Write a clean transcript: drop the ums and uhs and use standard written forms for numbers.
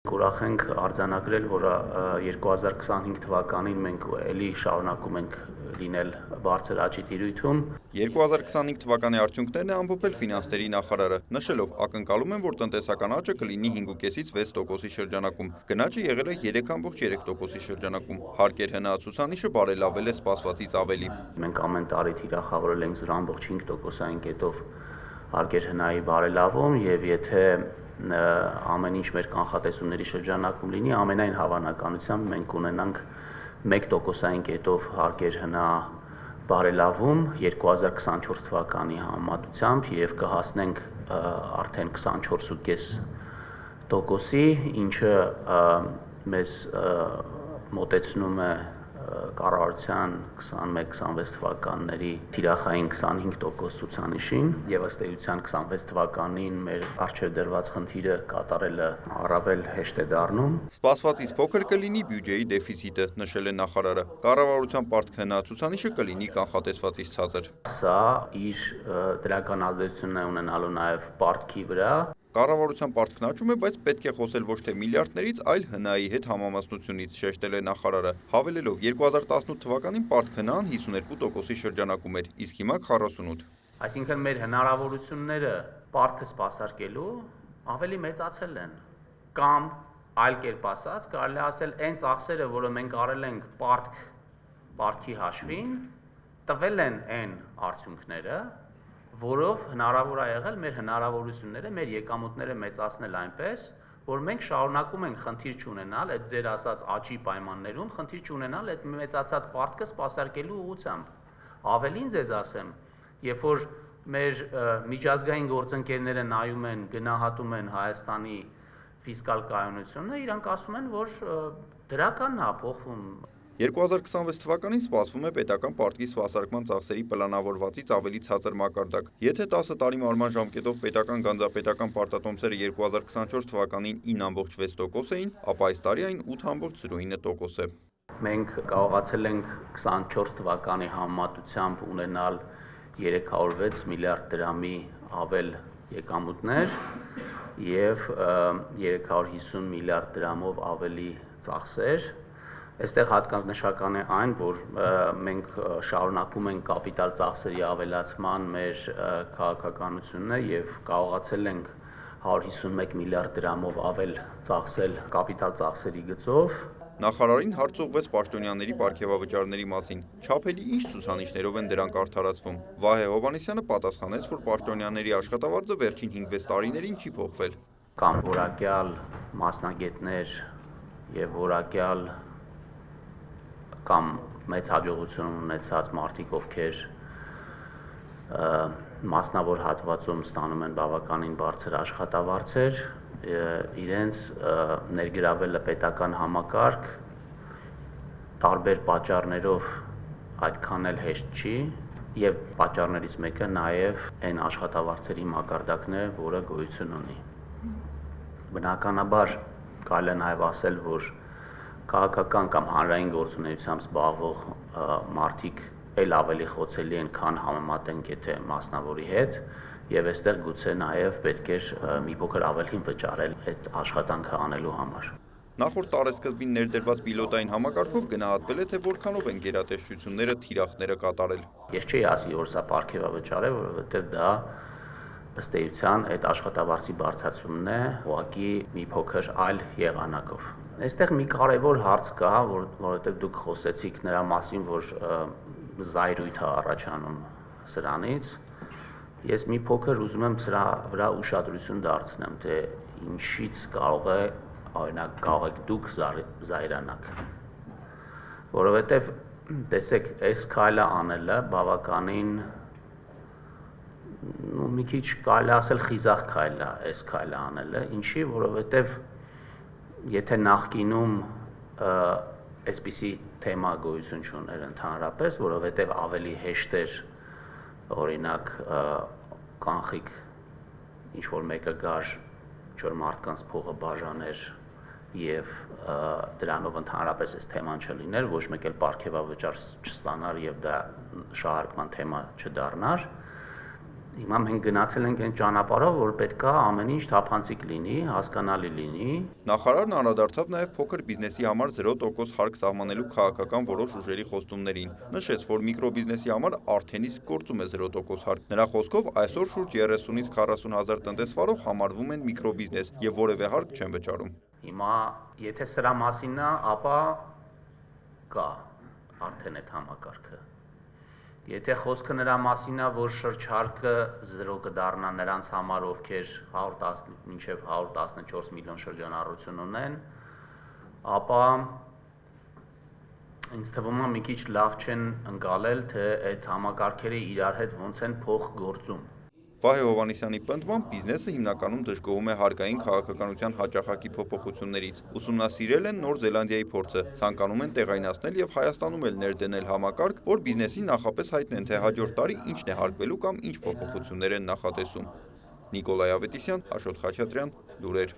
Ուրախ ենք արձանագրել, որ 2025 թվականին մենք էլի շարունակում ենք լինել բարձր աճի տիրույթում։ 2025 թվականի արդյունքներն է ամփոփել ֆինանսների նախարարը, նշելով ակնկալում են, որ տնտեսական աճը կլինի 5,5-ից 6%-ի շրջանակում։ Գնաճը եղել է 3,3%-ի շրջանակում։ Հարկեր ՀՆԱ ցուցանիշը բարելավել է սպասվածից ավելի։ Մենք ամեն տարի թիրախավորել ենք 0,5%-ային կետով հարկեր ՀՆԱ-ի բարելավում, եւ եթե ամեն ինչ մեր կանխատեսումների շրջանակում լինի, ամենայն հավանականությամբ մենք ունենանք 1%-ային կետով հարկեր ՀՆԱ բարելավում 2024 թվականի համեմատությամբ եւ կհասնենք արդեն 24,5%-ի, ինչը մեզ մոտեցնում է կառավարության 21-26 թվականների թիրախային 25% ցուցանիշին, եւ ըստ էության 26 թվականին մեր առջև դրված խնդիրը կատարելը առավել հեշտ է դառնում։ Սպասվածից փոքր կլինի բյուջեի դեֆիցիտը, նշել է նախարարը։ Կառավարության պարտք ՀՆԱ ցուցանիշը կլինի կանխատեսվածից ցածր։ Սա իր դրական ազդեցությունն է ունենալու նաեւ պարտքի վրա։ Կառավարության պարտքն աճում է, բայց պետք է խոսել ոչ թե միլիարդներից, այլ ՀՆԱ-ի հետ համամասնությունից, շեշտել է նախարարը, հավելելով 2018 թվականին պարտք ՀՆԱ-ն 52%-ի շրջանակում էր, իսկ հիմա 48%։ Այսինքն մեր հնարավորությունները պարտքը սպասարկելու ավելի մեծացել են, կամ այլ կերպ ասած, կարելի ասել այն ծախսերը, որը մենք արել ենք պարտքի հաշվին, տվել են այն արդյունքները, որով հնարավոր է եղել մեր հնարավորությունները, մեր եկամուտները մեծացնել այնպես, որ մենք շարունակում ենք խնդիր չունենալ այդ ձեր ասած աճի պայմաններում, խնդիր չունենալ այդ մեծացած պարտքը սպասարկելու ուղղությամբ։ Ավելին ձեզ ասեմ, երբ որ մեր միջազգային գործընկերները նայում են, գնահատում են Հայաստանի ֆիսկալ կայունությունը, իրանք ասում են, որ դրականն է փոխվում։ 2026 թվականին սպասվում է պետական պարտքի սպասարկման ծախսերի պլանավորվածից ավելի ցածր մակարդակ։ Եթե 10 տարի մարման ժամկետով պետական գանձապետական պարտատոմսերը 2024 թվականին 9,6% էին, ապա այս տարի այն 8,09% է։ Մենք կարողացել ենք 24 թվականի համեմատությամբ ունենալ 306 միլիարդ դրամի ավել եկամուտներ եւ 350 միլիարդ դրամով ավելի ծախսեր։ Այստեղ հատկանշական է այն, որ մենք շարունակում ենք կապիտալ ծախսերի ավելացման մեր քաղաքականությունը եւ կարողացել ենք 151 միլիարդ դրամով ավել ծախսել կապիտալ ծախսերի գծով։ Նախարարին հարց ուղղվեց պաշտոնյաների պարգևավճարների մասին։ Չափելի ինչ ցուցանիշներով են դրանք արդարացվում։ Վահե Հովհաննիսյանը պատասխանեց, որ պաշտոնյաների աշխատավարձը վերջին 5-6 տարիներին չի փոխվել։ Կամ որակյալ մասնագետներ եւ որակյալ կամ մեծ հաջողություն ունեցած մարդիկ, ովքեր մասնավոր հատվածում ստանում են բավականին բարձր աշխատավարձեր, իրենց ներգրավելը պետական համակարգ տարբեր պատճառներով այդքան էլ հեշտ չի, եւ պատճառներից մեկը նաեւ այն աշխատավարձերի մակարդակն է, որը գոյություն ունի։ Բնականաբար կարելի է նաեւ ասել, որ քաղաքական կամ հանրային գործունեությամբ զբաղվող մարդիկ էլ ավելի խոցելի են, քան համեմատենք եթե մասնավորի հետ, եւ այստեղ գուցե նաեւ պետք է մի փոքր ավելին վճարել այդ աշխատանքը անելու համար։ Նախորդ տարեսկզբին ներդրված պիլոտային համակարգով գնահատվել է, թե որքանով են գերատեսչությունները թիրախները կատարել։ Ես չի ասի, որ սա պարգևավճար է, որովհետեւ դա ըստ էության այդ աշխատավարձի բարձրացումն է, ուղղակի մի փոքր այլ եղանակով։ Այստեղ մի կարևոր հարց կա, որովհետև դուք խոսեցիք նրա մասին, որ զայրույթ է առաջանում սրանից։ Ես մի փոքր ուզում եմ սրա վրա ուշադրություն դարձնեմ, թե ինչից կարող է, օրինակ, կարող եք դուք զայրանաք։ Որովհետև տեսեք, այս քայլը անելը բավականին մի քիչ կարելի ասել խիզախ քայլ է, այս քայլը անելը, ինչի, որովհետև եթե նախկինում այսպիսի թեմա գոյություն չուներ ընդհանրապես, որովհետև ավելի հեշտ էր, օրինակ, կանխիկ ինչ-որ մեկը գար, ինչ-որ մարդկանց փողը բաժաներ եւ դրանով ընդհանրապես այս թեման չլիներ, ոչ մեկ էլ պարգևավճար չստանար եւ դա շահարկման թեմա չդառնար, Հիմա մենք գնացել ենք այն ճանապարհով, որ պետքա ամեն ինչ թափանցիկ լինի, հասկանալի լինի։ Նախարարն անդրադարձավ նաև փոքր բիզնեսի համար 0% հարկ սահմանելու քաղաքական որոշ ուժերի խոստումներին։ Նշեց, որ միկրոբիզնեսի համար արդեն իսկ գործում է 0% հարկ։ Նրա խոսքով այսօր շուրջ 30-ից 40 հազար տնտեսվարող համարվում են միկրոբիզնես եւ որևէ հարկ չեն վճարում։ Հիմա եթե սրա մասինն է, ապա կա արդեն այդ համակարգը։ Եթե խոսքը նրա մասին է, որ շրջարկը 0 կդառնա նրանց համար, ովքեր 110 մինչև 114 միլիոն շրջանառություն ունեն, ապա ինձ թվում է մի քիչ լավ չեն ընկալել, թե այդ համակարգերը իրար հետ ոնց են փոխգործում։ Վահե Հովհաննիսյանի պնդմամբ բիզնեսը հիմնականում դժգոհում է հարկային քաղաքականության հաճախակի փոփոխություններից, ուսումնասիրել են Նոր Զելանդիայի փորձը, ցանկանում են տեղայնացնել եւ Հայաստանում էլ ներդնել համակարգ, որ բիզնեսին նախապես հայտնեն, թե հաջորդ տարի ինչն է հարկվելու կամ ինչ փոփոխություններ են նախատեսում։ Նիկոլայ Ավետիսյան, Աշոտ Խաչատրյան, լուրեր։